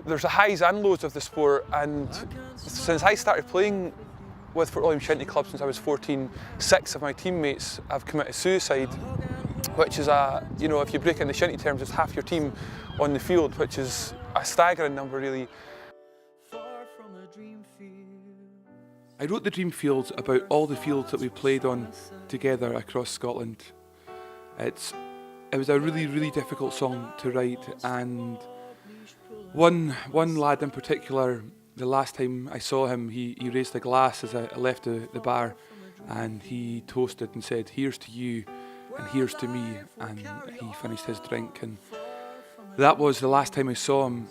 There's the highs and lows of the sport, and since I started playing with Fort William Shinty Club since I was 14, 6 of my teammates have committed suicide, which is if you break it into Shinty terms, it's half your team on the field, which is a staggering number really. I wrote the Dream Fields about all the fields that we played on together across Scotland. It was a really, really difficult song to write, and one lad in particular, the last time I saw him, he raised a glass as I left the bar, and he toasted and said, "Here's to you and here's to me," and he finished his drink, and that was the last time I saw him.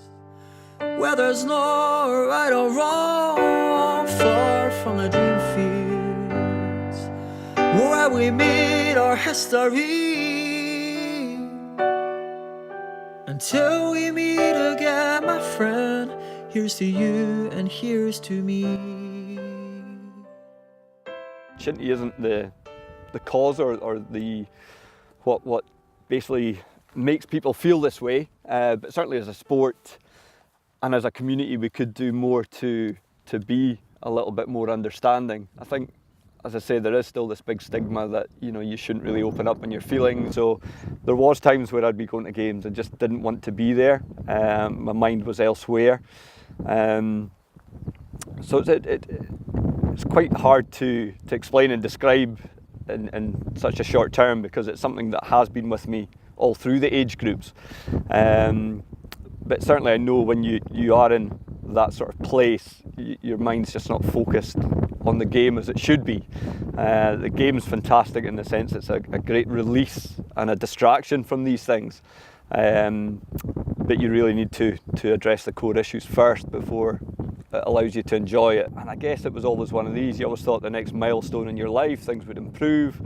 Where there's no right or wrong, far from the dream fields, where we meet our history. Until we meet again, my friend, here's to you and here's to me. Shinty isn't the cause or the what basically makes people feel this way, but certainly as a sport and as a community we could do more to be a little bit more understanding. I think, as I say, there is still this big stigma that you shouldn't really open up when you're feeling. So there was times where I'd be going to games and just didn't want to be there. My mind was elsewhere. So it's quite hard to explain and describe in such a short term, because it's something that has been with me all through the age groups. But certainly I know when you are in that sort of place, your mind's just not focused on the game as it should be. The game's fantastic in the sense it's a great release and a distraction from these things. But you really need to address the core issues first before it allows you to enjoy it. And I guess it was always one of these, you always thought the next milestone in your life, things would improve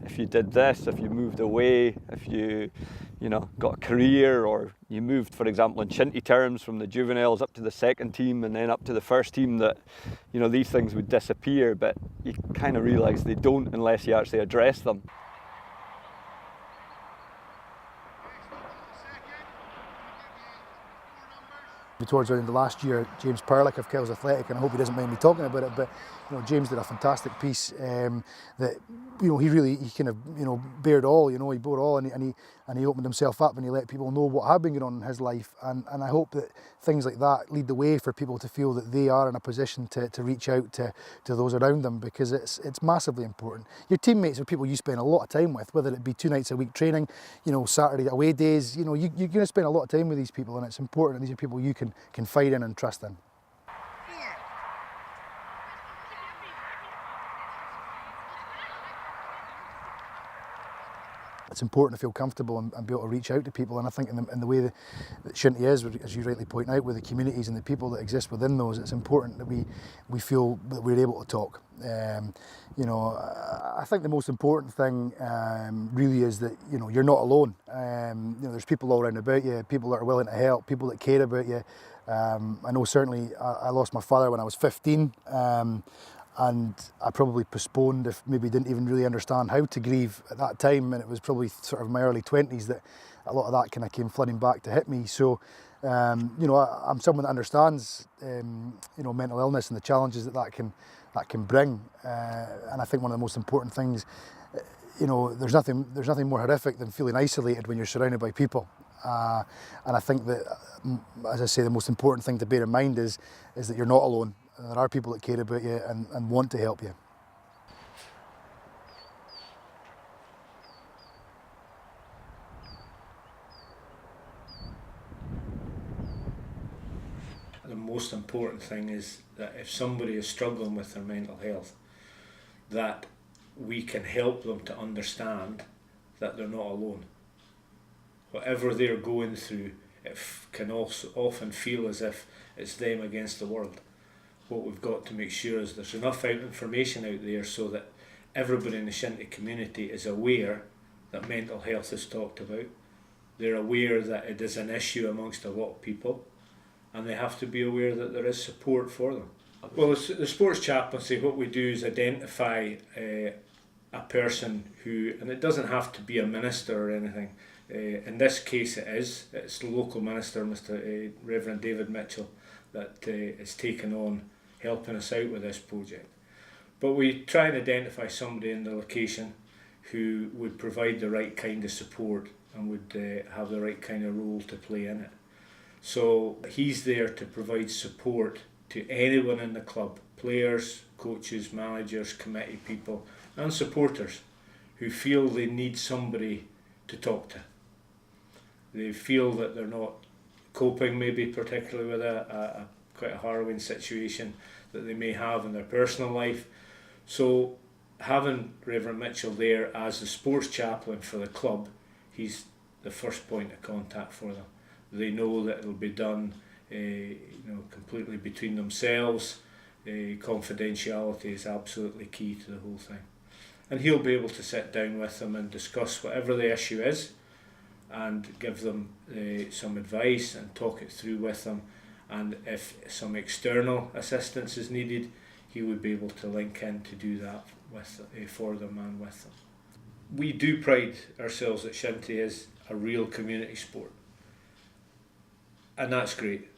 if you did this, if you moved away, if you got a career, or you moved, for example, in Shinty terms, from the juveniles up to the second team and then up to the first team, that these things would disappear, but you kind of realise they don't unless you actually address them. Towards the end of last year, James Perlick of Kells Athletic, and I hope he doesn't mind me talking about it, but James did a fantastic piece that he kind of bared all, he bore all, and he opened himself up and he let people know what had been going on in his life, and I hope that things like that lead the way for people to feel that they are in a position to reach out to those around them, because it's massively important. Your teammates are people you spend a lot of time with, whether it be 2 nights a week training, Saturday away days, you're going to spend a lot of time with these people, and it's important that these are people you can confide in and trust in. It's important to feel comfortable and be able to reach out to people, and I think in the way that Shinty is, as you rightly point out, with the communities and the people that exist within those, it's important that we feel that we're able to talk. I think the most important thing really is that you're not alone. There's people all around about you, people that are willing to help, people that care about you. I know certainly I lost my father when I was 15. And I probably postponed, if maybe didn't even really understand how to grieve at that time, and it was probably sort of my early 20s that a lot of that kind of came flooding back to hit me. So, I'm someone that understands, mental illness and the challenges that can bring. And I think one of the most important things, there's nothing more horrific than feeling isolated when you're surrounded by people. And I think that, as I say, the most important thing to bear in mind is that you're not alone. There are people that care about you and want to help you. The most important thing is that if somebody is struggling with their mental health, that we can help them to understand that they're not alone. Whatever they're going through, it can also often feel as if it's them against the world. What we've got to make sure is there's enough information out there so that everybody in the Shinty community is aware that mental health is talked about. They're aware that it is an issue amongst a lot of people, and they have to be aware that there is support for them. Well, the sports chaplaincy, what we do is identify a person who, and it doesn't have to be a minister or anything, In this case it's the local minister, Mr. Reverend David Mitchell, that is taken on helping us out with this project. But we try and identify somebody in the location who would provide the right kind of support and would have the right kind of role to play in it. So he's there to provide support to anyone in the club, players, coaches, managers, committee people and supporters who feel they need somebody to talk to. They feel that they're not coping maybe particularly with a quite a harrowing situation that they may have in their personal life. So having Reverend Mitchell there as the sports chaplain for the club, he's the first point of contact for them. They know that it'll be done completely between themselves. Confidentiality is absolutely key to the whole thing. And he'll be able to sit down with them and discuss whatever the issue is and give them some advice and talk it through with them. And if some external assistance is needed, he would be able to link in to do that with for them and with them. We do pride ourselves that Shinty is a real community sport, and that's great,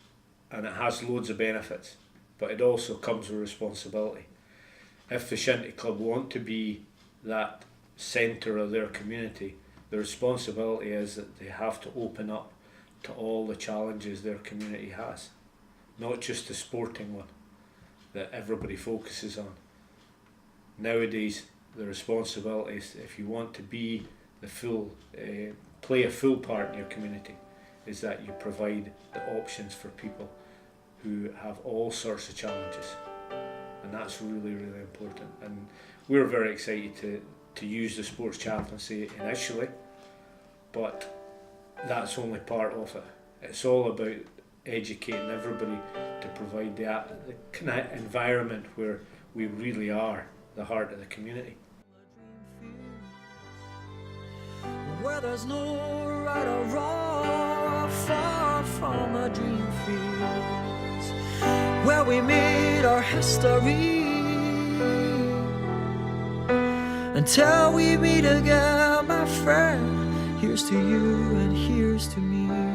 and it has loads of benefits, but it also comes with responsibility. If the Shinty Club want to be that centre of their community, the responsibility is that they have to open up to all the challenges their community has, not just the sporting one that everybody focuses on. Nowadays, the responsibility is, if you want to be the full, play a full part in your community, is that you provide the options for people who have all sorts of challenges, and that's really, really important. And we're very excited to use the sports chaplaincy initially, but that's only part of it. It's all about educating everybody to provide the kind of environment where we really are the heart of the community. Where there's no right or wrong, far from a dream fields, where we made our history. Until we meet again, my friend, here's to you and here's to me.